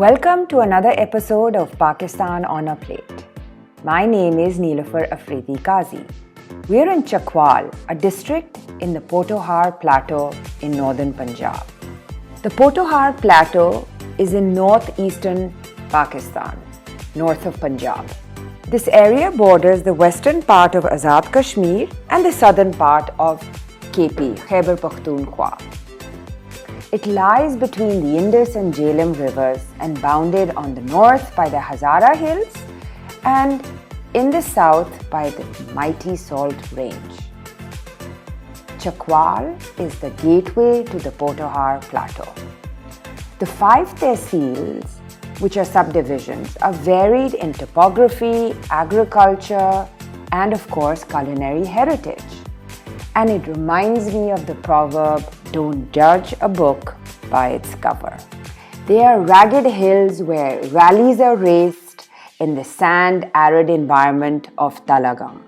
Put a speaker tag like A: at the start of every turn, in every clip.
A: Welcome to another episode of Pakistan on a Plate. My name is Neelufar Afridi Qazi. We're in Chakwal, a district in the Potohar Plateau in northern Punjab. The Potohar Plateau is in northeastern Pakistan, north of Punjab. This area borders the western part of Azad Kashmir and the southern part of KP, Khyber Pakhtunkhwa. It lies between the Indus and Jhelum rivers and bounded on the north by the Hazara Hills and in the south by the mighty Salt Range. Chakwal is the gateway to the Potohar Plateau. The 5 tehsils, which are subdivisions, are varied in topography, agriculture, and of course culinary heritage. And it reminds me of the proverb, "Don't judge a book by its cover." They are ragged hills where rallies are raced in the sand-arid environment of Talagam.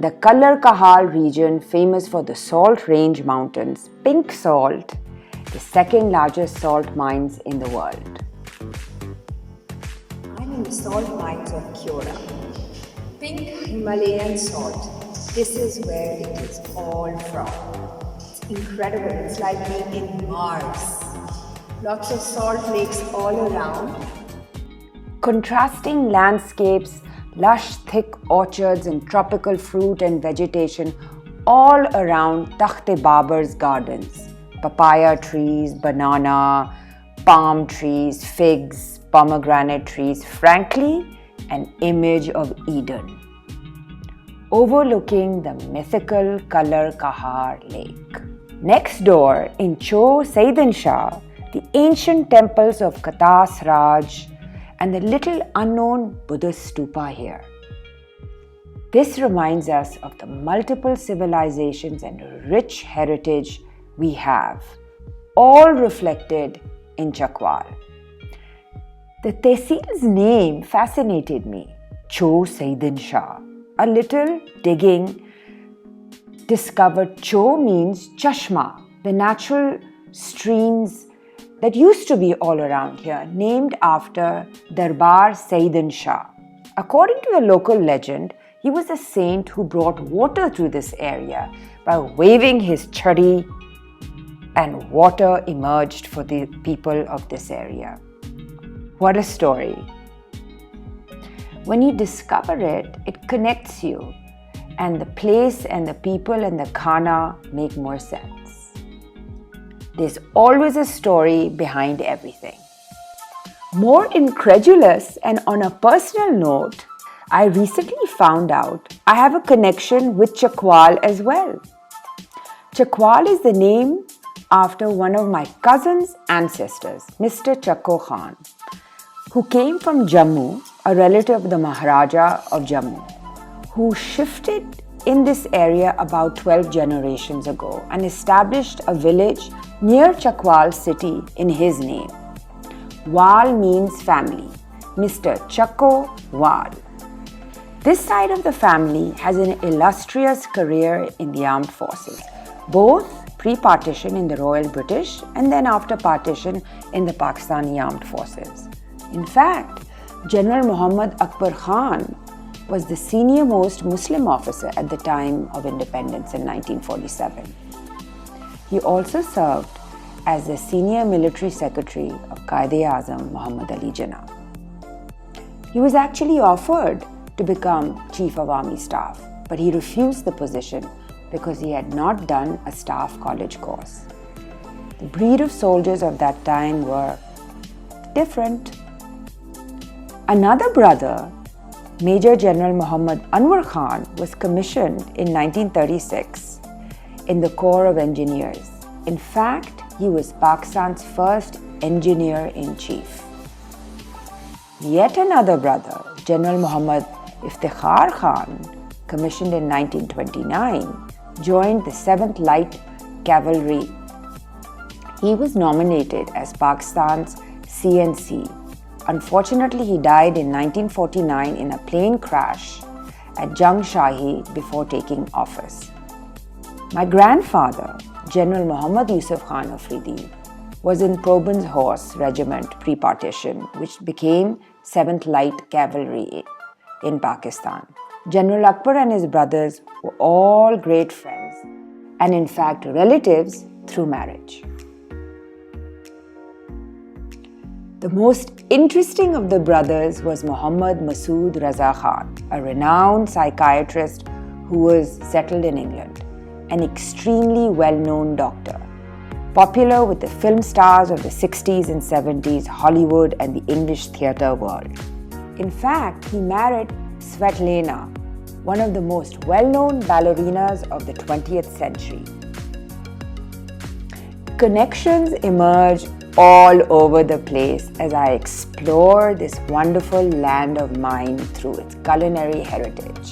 A: The Kalar Kahal region, famous for the Salt Range Mountains, pink salt, the second largest salt mines in the world. I'm in the salt mines of Kyora. Pink Himalayan salt. This is where it is all from. It's incredible. It's like being in Mars. Lots of salt lakes all around. Contrasting landscapes, lush, thick orchards and tropical fruit and vegetation all around Takht-e-Babar's gardens. Papaya trees, banana, palm trees, figs, pomegranate trees. Frankly, an image of Eden. Overlooking the mythical Kalar Kahar Lake. Next door, in Cho Saidin Shah, the ancient temples of Katas Raj and the little unknown Buddhist stupa here. This reminds us of the multiple civilizations and rich heritage we have, all reflected in Chakwal. The tehsil's name fascinated me, Cho Saidin Shah. A little digging discovered Cho means chashma, the natural streams that used to be all around here, named after Darbar Saidin Shah. According to the local legend, he was a saint who brought water through this area by waving his chari, and water emerged for the people of this area. What a story! When you discover it, it connects you, and the place and the people and the khana make more sense. There's always a story behind everything. More incredulous and on a personal note, I recently found out I have a connection with Chakwal as well. Chakwal is the name after one of my cousin's ancestors, Mr. Chakko Khan, who came from Jammu, a relative of the Maharaja of Jammu, who shifted in this area about 12 generations ago and established a village near Chakwal city in his name. Wal means family, Mr. Chakko Wal. This side of the family has an illustrious career in the armed forces, both pre-partition in the Royal British and then after partition in the Pakistani armed forces. In fact, General Muhammad Akbar Khan was the senior most Muslim officer at the time of independence in 1947. He also served as the senior military secretary of Quaid-e-Azam Muhammad Ali Jinnah. He was actually offered to become Chief of Army Staff, but he refused the position because he had not done a staff college course. The breed of soldiers of that time were different. Another brother, Major General Muhammad Anwar Khan, was commissioned in 1936 in the Corps of Engineers. In fact, he was Pakistan's first engineer-in-chief. Yet another brother, General Muhammad Iftikhar Khan, commissioned in 1929, joined the 7th Light Cavalry. He was nominated as Pakistan's CNC. Unfortunately, he died in 1949 in a plane crash at Jang Shahi before taking office. My grandfather, General Muhammad Yusuf Khan Afridi, was in Proburn's Horse Regiment pre-partition, which became 7th Light Cavalry in Pakistan. General Akbar and his brothers were all great friends and in fact relatives through marriage. The most interesting of the brothers was Muhammad Masood Raza Khan, a renowned psychiatrist who was settled in England, an extremely well-known doctor, popular with the film stars of the 60s and 70s, Hollywood and the English theatre world. In fact, he married Svetlana, one of the most well-known ballerinas of the 20th century. Connections emerge all over the place as I explore this wonderful land of mine through its culinary heritage.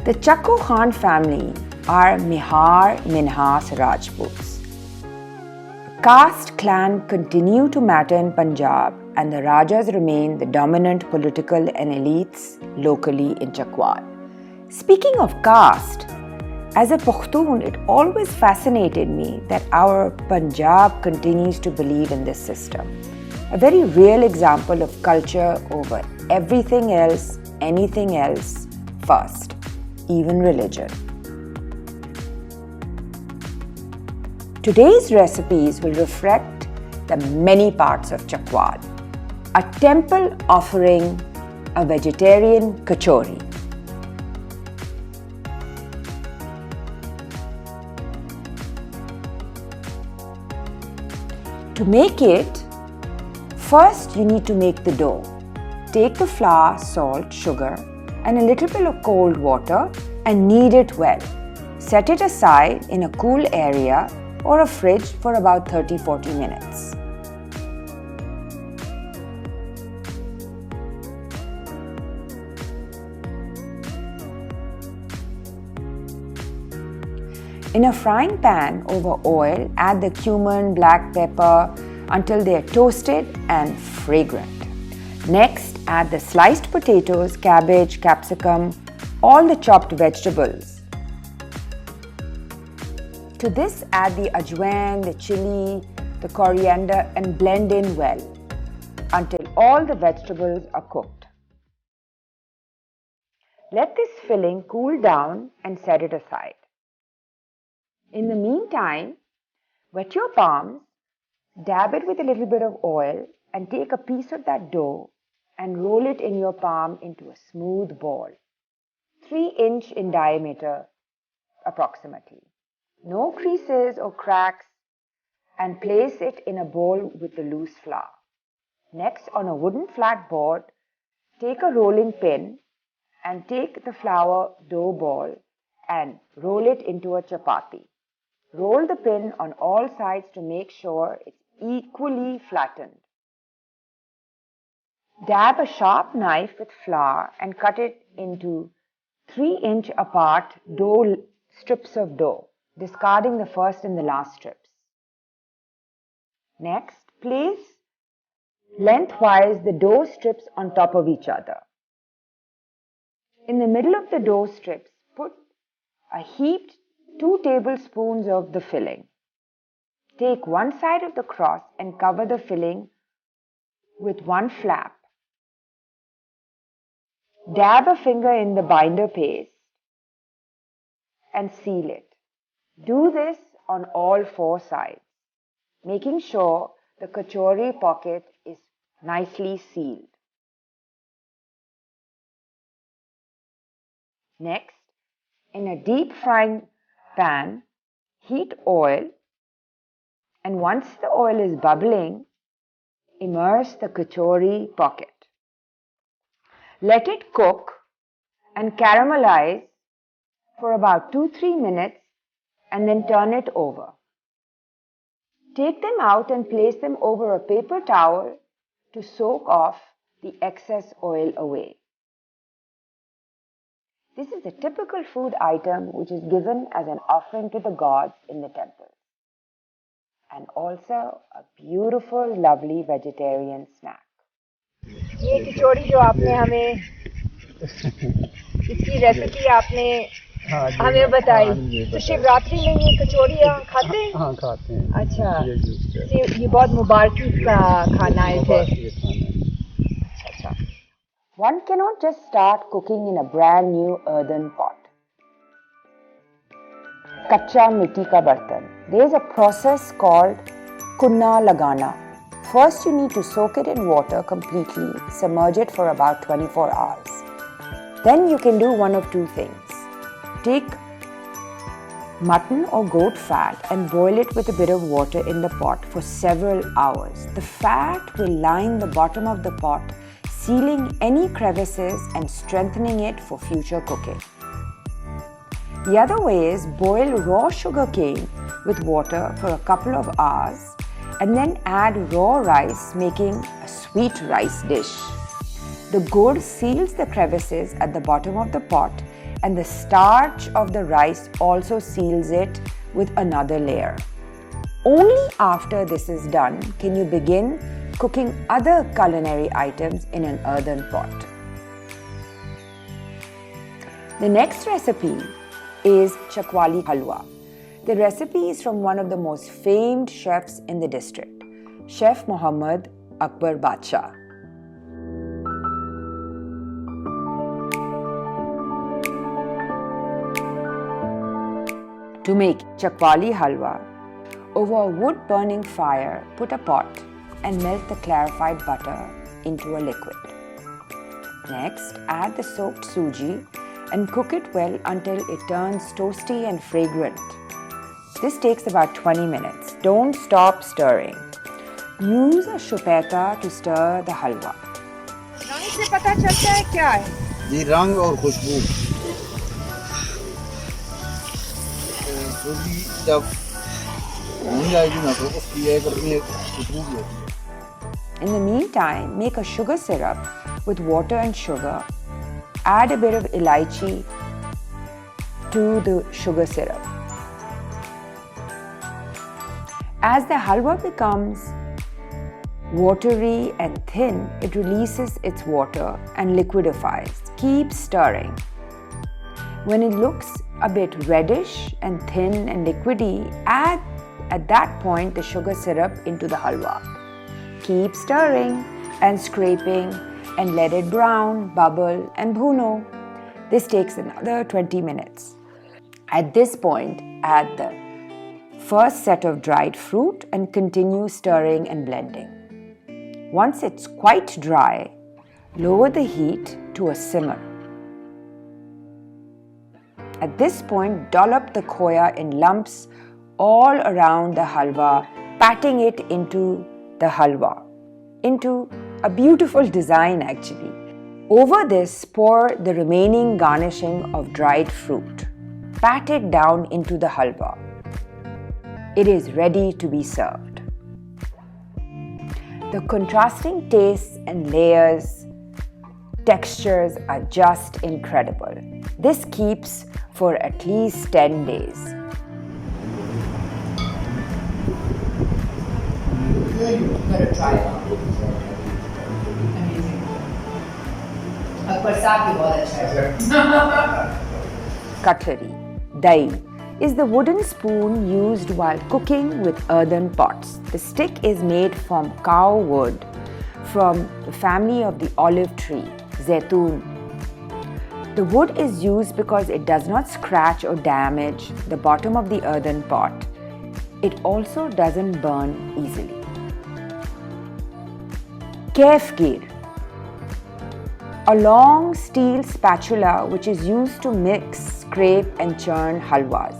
A: The Chakwal Khan family are Mihar Minhas Rajputs. Caste clan continue to matter in Punjab, and the Rajas remain the dominant political and elites locally in Chakwal. Speaking of caste, as a Pashtun, it always fascinated me that our Punjab continues to believe in this system. A very real example of culture over everything else, anything else first, even religion. Today's recipes will reflect the many parts of Chakwal. A temple offering a vegetarian Kachori. To make it, first you need to make the dough. Take the flour, salt, sugar, and a little bit of cold water and knead it well. Set it aside in a cool area or a fridge for about 30-40 minutes. In a frying pan over oil, add the cumin, black pepper until they are toasted and fragrant. Next, add the sliced potatoes, cabbage, capsicum, all the chopped vegetables. To this, add the ajwain, the chili, the coriander and blend in well until all the vegetables are cooked. Let this filling cool down and set it aside. In the meantime, wet your palms, dab it with a little bit of oil and take a piece of that dough and roll it in your palm into a smooth ball, 3-inch in diameter approximately. No creases or cracks, and place it in a bowl with the loose flour. Next, on a wooden flat board, take a rolling pin and take the flour dough ball and roll it into a chapati. Roll the pin on all sides to make sure it's equally flattened. Dab a sharp knife with flour and cut it into 3-inch apart strips of dough, discarding the first and the last strips. Next, place lengthwise the dough strips on top of each other. In the middle of the dough strips, put a heaped 2 tablespoons of the filling. Take one side of the cross and cover the filling with one flap. Dab a finger in the binder paste and seal it. Do this on all 4 sides, making sure the kachori pocket is nicely sealed. Next, in a deep frying pan, heat oil, and once the oil is bubbling, immerse the kachori pocket. Let it cook and caramelize for about 2-3 minutes and then turn it over. Take them out and place them over a paper towel to soak off the excess oil away. This is a typical food item which is given as an offering to the gods in the temple, and also a beautiful, lovely vegetarian snack. ये कचौड़ी जो आपने हमें इसकी recipe आपने हमें बताइए। तो शिवरात्रि में ये कचौड़ियाँ खाते हैं?
B: हाँ खाते हैं।
A: अच्छा, ये बहुत मुबारकी का खाना है थे। अच्छा। One cannot just start cooking in a brand new earthen pot. Kacha mitti ka bartan. There is a process called kunna lagana. First, you need to soak it in water completely, submerge it for about 24 hours. Then you can do one of two things. Take mutton or goat fat and boil it with a bit of water in the pot for several hours. The fat will line the bottom of the pot, sealing any crevices and strengthening it for future cooking. The other way is boil raw sugar cane with water for a couple of hours and then add raw rice, making a sweet rice dish. The gur seals the crevices at the bottom of the pot, and the starch of the rice also seals it with another layer. Only after this is done can you begin cooking other culinary items in an earthen pot. The next recipe is Chakwali halwa. The recipe is from one of the most famed chefs in the district, Chef Muhammad Akbar Badshah. To make Chakwali halwa, over a wood-burning fire, put a pot and melt the clarified butter into a liquid. Next, add the soaked suji and cook it well until it turns toasty and fragrant. This takes about 20 minutes. Don't stop stirring. Use a shupeta to stir the halwa. रंग से पता चलता है क्या है?
B: जी रंग और खुशबू। सूजी जब भून जाएगी ना तो उसकी एक अपनी खुशबू भी होती है।
A: In the meantime, make a sugar syrup with water and sugar. Add a bit of elaichi to the sugar syrup. As the halwa becomes watery and thin, it releases its water and liquefies. Keep stirring. When it looks a bit reddish and thin and liquidy, add at that point the sugar syrup into the halwa. Keep stirring and scraping and let it brown, bubble and bhuno. This takes another 20 minutes. At this point, add the first set of dried fruit and continue stirring and blending. Once it's quite dry, lower the heat to a simmer. At this point, dollop the khoya in lumps all around the halwa, patting it into the halwa, into a beautiful design actually. Over this, pour the remaining garnishing of dried fruit. Pat it down into the halwa. It is ready to be served. The contrasting tastes and layers, textures are just incredible. This keeps for at least 10 days.
C: You gotta try it. Amazing.
A: Cutlery, dai, is the wooden spoon used while cooking with earthen pots. The stick is made from cow wood from the family of the olive tree, zaitun. The wood is used because it does not scratch or damage the bottom of the earthen pot. It also doesn't burn easily. Kefgir, a long steel spatula which is used to mix, scrape and churn halwas.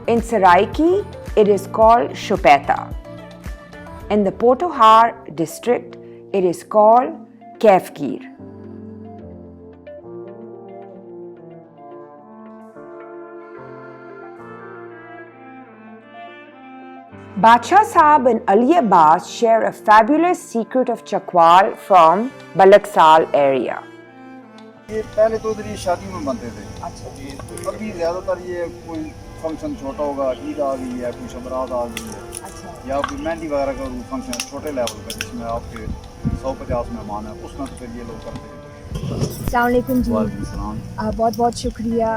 A: In Saraiki, it is called shupeta. In the Potohar district, it is called kefgir. Badshah Saab and Ali Abbas share a fabulous secret of Chakwal from Balaksal area.
B: ये पहले तो इधर ये शादी में बनते थे। अच्छा जी। अभी ज़्यादातर ये कोई फंक्शन छोटा होगा, ईद आ गई है, कोई शबरात आ गई है, अच्छा, या कोई मेहंदी वगैरह का फंक्शन छोटे लेवल का जिसमें आपके 150 मेहमान हैं, उसमें तो फिर ये लोग करते हैं।
D: अस्सलामुअलैकुम जी।
B: वालेकुम सलाम।
D: बहुत बहुत शुक्रिया।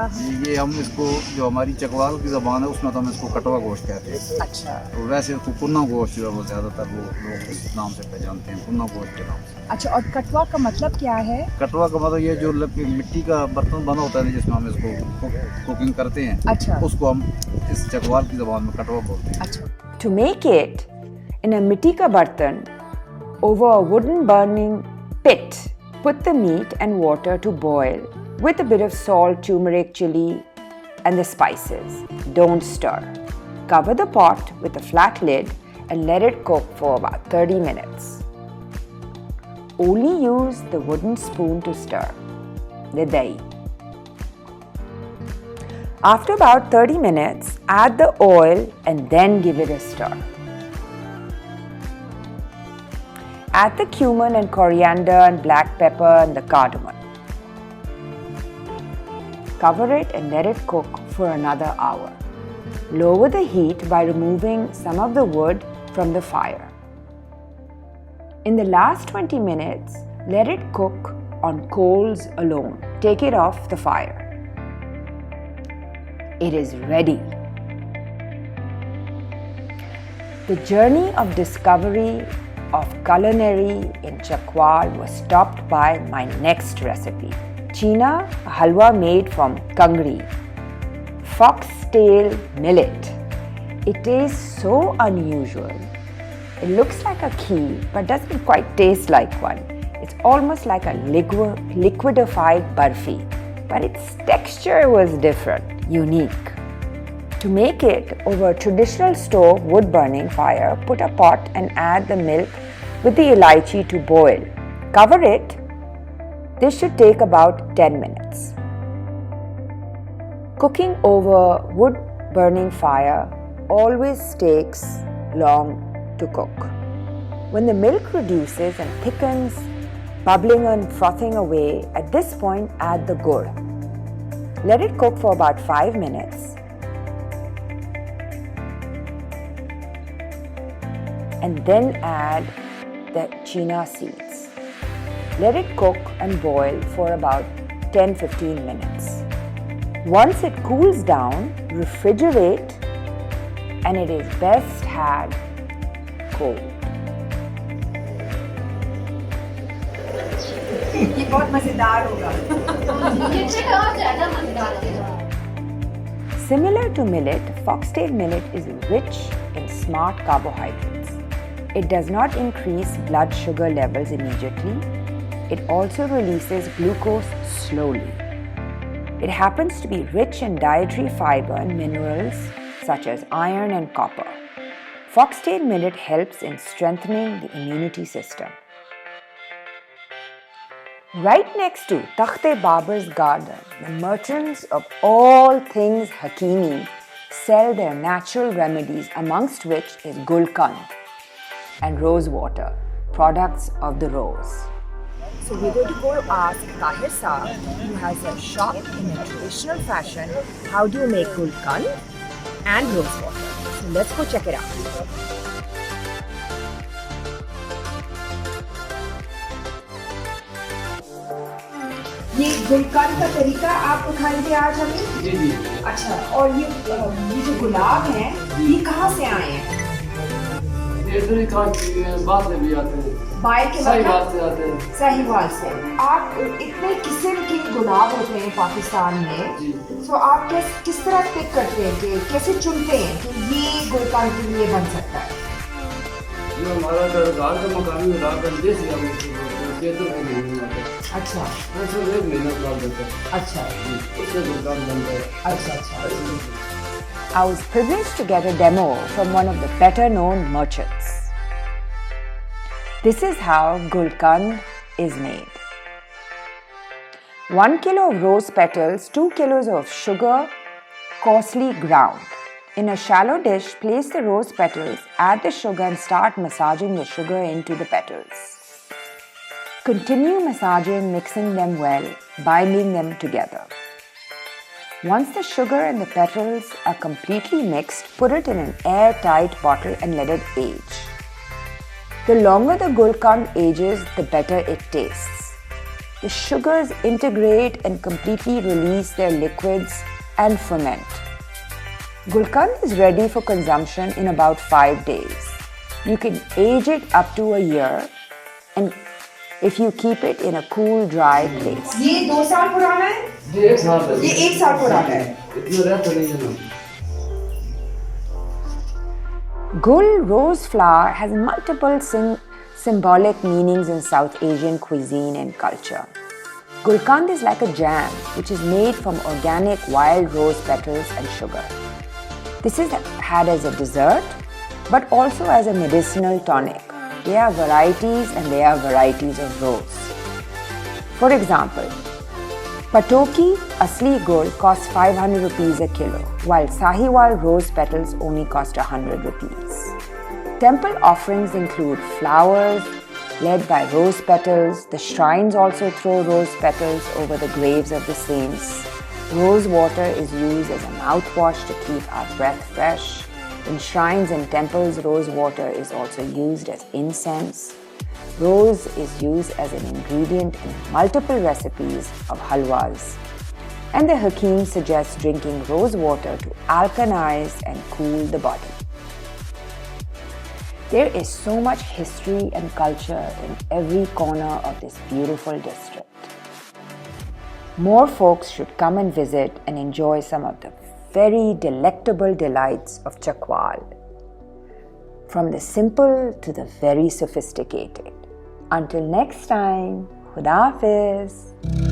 B: ये हम इसको जो हमारी चकवाल की ज़बान है उसमें तो हम इसको कटवा गोश्त कहते हैं।
D: अच्छा
B: तो वैसे इसको पुन्ना गोश्त जो है वो ज़्यादातर वो लोग इस नाम से पहचानते हैं, पुन्ना गोश्त के नाम से।
D: अच्छा, और कटवा का मतलब क्या है?
B: कटवा का मतलब ये जो मिट्टी का बर्तन बना होता है जिसमें हम इसको कुकिंग करते हैं,
D: अच्छा,
B: उसको हम इस चकवाल की ज़बान में कटवा बोलते हैं।
D: अच्छा।
A: To make it in a mitti ka bartan over a wooden burning pit, put the meat and water to boil with a bit of salt, turmeric, chili, and the spices. Don't stir. Cover the pot with a flat lid and let it cook for about 30 minutes. Only use the wooden spoon to stir the dahi. After about 30 minutes, add the oil and then give it a stir. Add the cumin and coriander and black pepper and the cardamom. Cover it and let it cook for another hour. Lower the heat by removing some of the wood from the fire. In the last 20 minutes, let it cook on coals alone. Take it off the fire. It is ready. The journey of discovery of culinary in Chakwal was stopped by my next recipe. Cheena, a halwa made from kangri, foxtail millet. It tastes so unusual. It looks like a kheer but doesn't quite taste like one. It's almost like a liquidified barfi, but its texture was different, unique. To make it over a traditional stove wood burning fire, put a pot and add the milk with the elaichi to boil. Cover it. This should take about 10 minutes. Cooking over wood burning fire always takes long to cook. When the milk reduces and thickens, bubbling and frothing away, at this point add the gur. Let it cook for about 5 minutes. And then add the cheena seeds. Let it cook and boil for about 10-15 minutes. Once it cools down, refrigerate, and it is best had cold.
D: ये बहुत मजेदार होगा।
A: Similar to millet, foxtail millet is rich in smart carbohydrates. It does not increase blood sugar levels immediately. It also releases glucose slowly. It happens to be rich in dietary fiber and minerals such as iron and copper. Foxtail millet helps in strengthening the immunity system. Right next to Takhte Babar's garden, the merchants of all things Hakimi sell their natural remedies, amongst which is Gulkand and rose water, products of the rose.
D: So we're going to go ask Tahir Saab, who has a shop in a traditional fashion, how do you make Gulkand and rose water? So let's go check it out. ये गुलकंद का तरीका आप दिखाएंगे आज हमें?
E: जी जी।
D: अच्छा, और ये जो गुलाब हैं, ये कहाँ से आए हैं?
E: ये बात से भी आते हैं।
D: बाय के
E: साहिवाल से आते हैं।
D: साहिवाल से। आप इतने किस्म के गुलाब होते हैं पाकिस्तान में,
E: जी।
D: तो आप किस तरह पिक करते हैं कि कैसे चुनते हैं कि ये गुलकंद के लिए बन सकता है?
E: जो हमारा घर का मकानी गुलाब देसी हम खेतों में नहीं होता।
D: अच्छा।
E: वो एक महीना बाद देता है।
D: अच्छा।
E: उससे गुलकंद बनता है।
D: अच्छा अच्छा।
A: I was privileged to get a demo from one of the better known merchants. This is how Gulkand is made. 1 kilo of rose petals, 2 kilos of sugar, coarsely ground. In a shallow dish, place the rose petals, add the sugar and start massaging the sugar into the petals. Continue massaging, mixing them well, binding them together. Once the sugar and the petals are completely mixed, put it in an airtight bottle and let it age. The longer the Gulkand ages, the better it tastes. the sugars integrate and completely release their liquids and ferment. Gulkand is ready for consumption in about 5 days. You can age it up to a year, and if you keep it in a cool, dry place.
D: ये 2 साल पुराना है?
E: ये 1 साल है।
D: ये 1 साल पुराना है।
E: इतना रहता नहीं है ना।
A: Gul rose flour has multiple symbolic meanings in South Asian cuisine and culture. Gulkand is like a jam which is made from organic wild rose petals and sugar. This is had as a dessert but also as a medicinal tonic. There are varieties and there are varieties of rose. For example, Patoki Asli Gul costs 500 rupees a kilo, while Sahiwal rose petals only cost 100 rupees. Temple offerings include flowers led by rose petals. The shrines also throw rose petals over the graves of the saints. Rose water is used as a mouthwash to keep our breath fresh. In shrines and temples, rose water is also used as incense. Rose is used as an ingredient in multiple recipes of halwas. And the Hakim suggests drinking rose water to alkalize and cool the body. There is so much history and culture in every corner of this beautiful district. More folks should come and visit and enjoy some of the very delectable delights of Chakwal. From the simple to the very sophisticated. Until next time, Khuda Hafiz.